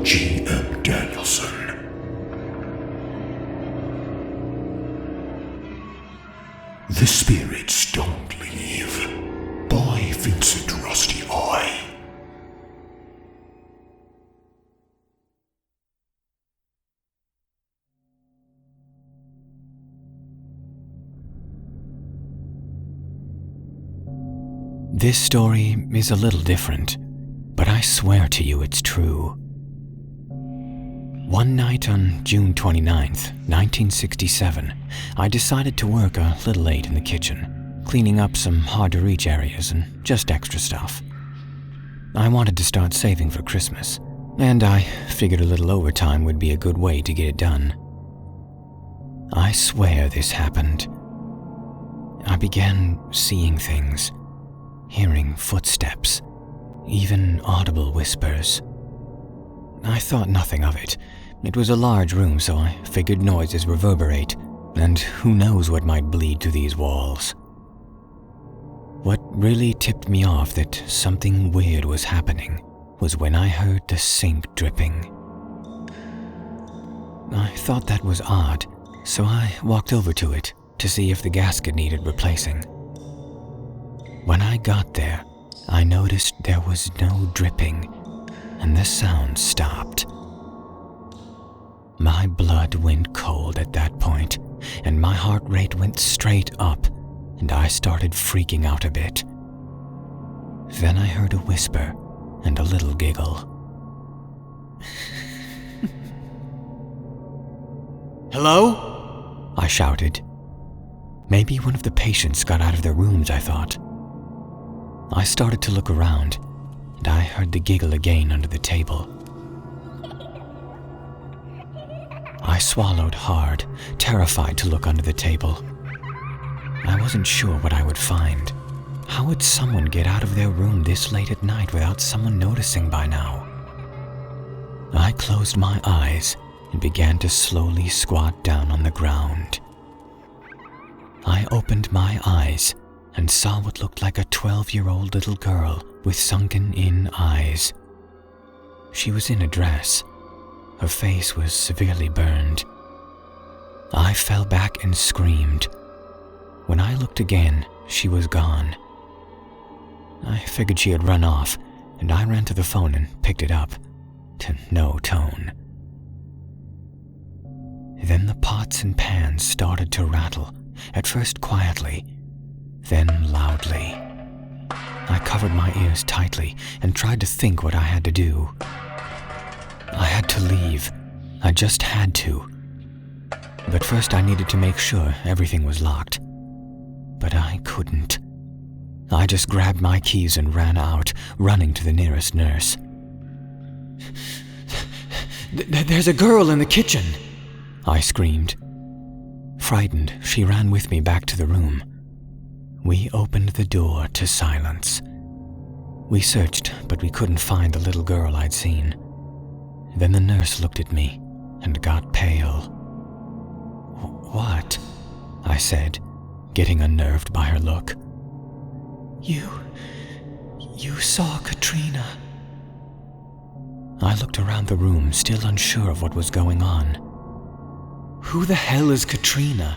Danielson. The Spirits Don't Leave by VincentRustyEye. This story is a little different, but I swear to you it's true. One night on June 29th, 1967, I decided to work a little late in the kitchen, cleaning up some hard-to-reach areas and just extra stuff. I wanted to start saving for Christmas, and I figured a little overtime would be a good way to get it done. I swear this happened. I began seeing things, hearing footsteps, even audible whispers. I thought nothing of it. It was a large room, so I figured noises reverberate, and who knows what might bleed through these walls. What really tipped me off that something weird was happening was when I heard the sink dripping. I thought that was odd, so I walked over to it to see if the gasket needed replacing. When I got there, I noticed there was no dripping, and the sound stopped. My blood went cold at that point, and my heart rate went straight up, and I started freaking out a bit. Then I heard a whisper and a little giggle. "Hello?" I shouted. Maybe one of the patients got out of their rooms, I thought. I started to look around, and I heard the giggle again under the table. I swallowed hard, terrified to look under the table. I wasn't sure what I would find. How would someone get out of their room this late at night without someone noticing by now? I closed my eyes and began to slowly squat down on the ground. I opened my eyes and saw what looked like a 12-year-old little girl with sunken-in eyes. She was in a dress. Her face was severely burned. I fell back and screamed. When I looked again, she was gone. I figured she had run off, and I ran to the phone and picked it up, to no tone. Then the pots and pans started to rattle, at first quietly, then loudly. I covered my ears tightly and tried to think what I had to do. I had to leave. I just had to. But first I needed to make sure everything was locked. But I couldn't. I just grabbed my keys and ran out, running to the nearest nurse. There's a girl in the kitchen!" I screamed. Frightened, she ran with me back to the room. We opened the door to silence. We searched, but we couldn't find the little girl I'd seen. Then the nurse looked at me and got pale. "What?" I said, getting unnerved by her look. You saw Katrina." I looked around the room, still unsure of what was going on. "Who the hell is Katrina?"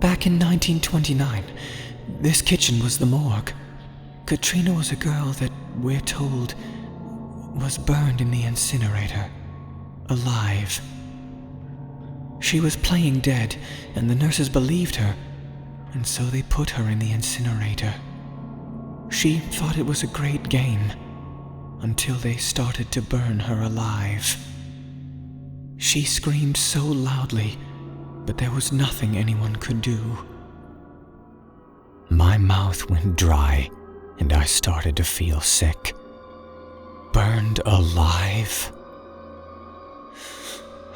"Back in 1929, this kitchen was the morgue. Katrina was a girl that, we're told, was burned in the incinerator, alive. She was playing dead, and the nurses believed her, and so they put her in the incinerator. She thought it was a great game, until they started to burn her alive. She screamed so loudly, but there was nothing anyone could do." My mouth went dry, and I started to feel sick. Burned alive?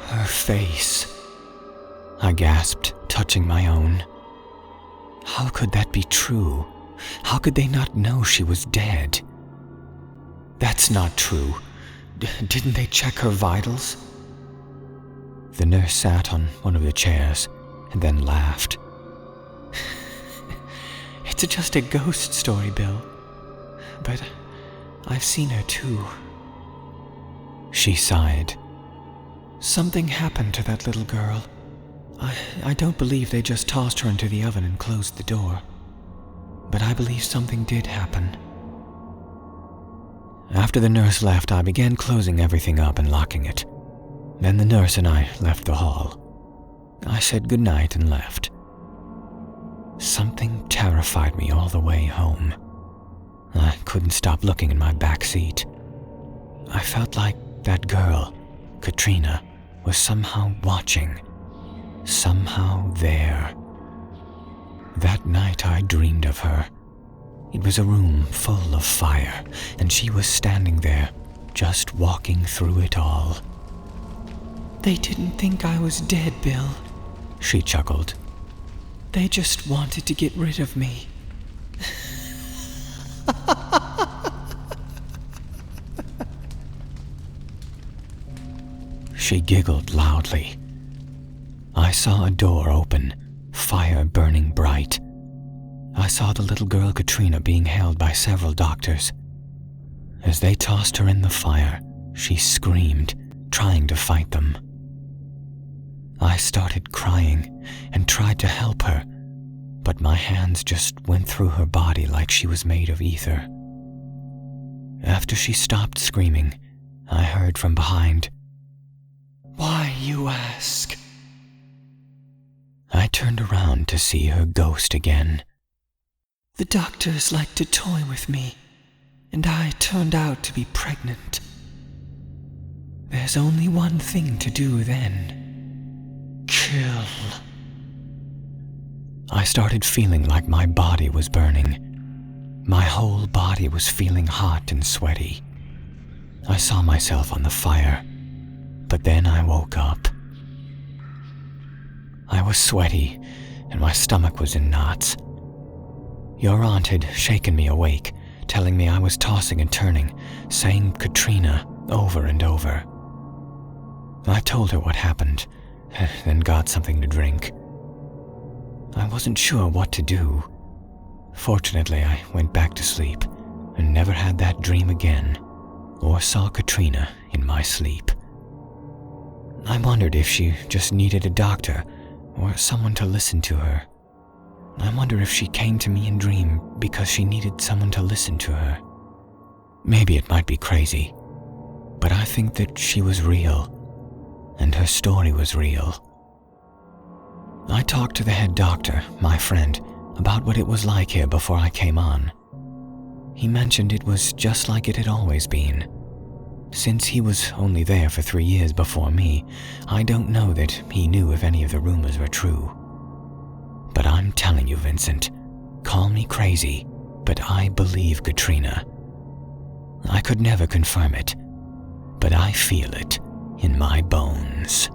Her face. I gasped, touching my own. How could that be true? How could they not know she was dead? That's not true. Didn't they check her vitals? The nurse sat on one of the chairs and then laughed. "It's just a ghost story, Bill. But I've seen her too." She sighed. Something happened to that little girl. I don't believe they just tossed her into the oven and closed the door. But I believe something did happen. After the nurse left, I began closing everything up and locking it. Then the nurse and I left the hall. I said goodnight and left. Something terrified me all the way home. I couldn't stop looking in my back seat. I felt like that girl, Katrina, was somehow watching, somehow there. That night I dreamed of her. It was a room full of fire, and she was standing there, just walking through it all. They didn't think I was dead, Bill. She chuckled. They just wanted to get rid of me. She giggled loudly. I saw a door open, fire burning bright. I saw the little girl Katrina being held by several doctors. As they tossed her in the fire, she screamed, trying to fight them. I started crying and tried to help her, but my hands just went through her body like she was made of ether. After she stopped screaming, I heard from behind, "Why, you ask?" I turned around to see her ghost again. The doctors liked to toy with me, and I turned out to be pregnant. There's only one thing to do then. Kill. I started feeling like my body was burning. My whole body was feeling hot and sweaty. I saw myself on the fire, but then I woke up. I was sweaty, and my stomach was in knots. Your aunt had shaken me awake, telling me I was tossing and turning, saying Katrina over and over. I told her what happened, then got something to drink. I wasn't sure what to do. Fortunately, I went back to sleep and never had that dream again, or saw Katrina in my sleep. I wondered if she just needed a doctor or someone to listen to her. I wonder if she came to me in dream because she needed someone to listen to her. Maybe it might be crazy, but I think that she was real, and her story was real. I talked to the head doctor, my friend, about what it was like here before I came on. He mentioned it was just like it had always been. Since he was only there for 3 years before me, I don't know that he knew if any of the rumors were true. But I'm telling you, Vincent, call me crazy, but I believe Katrina. I could never confirm it, but I feel it in my bones.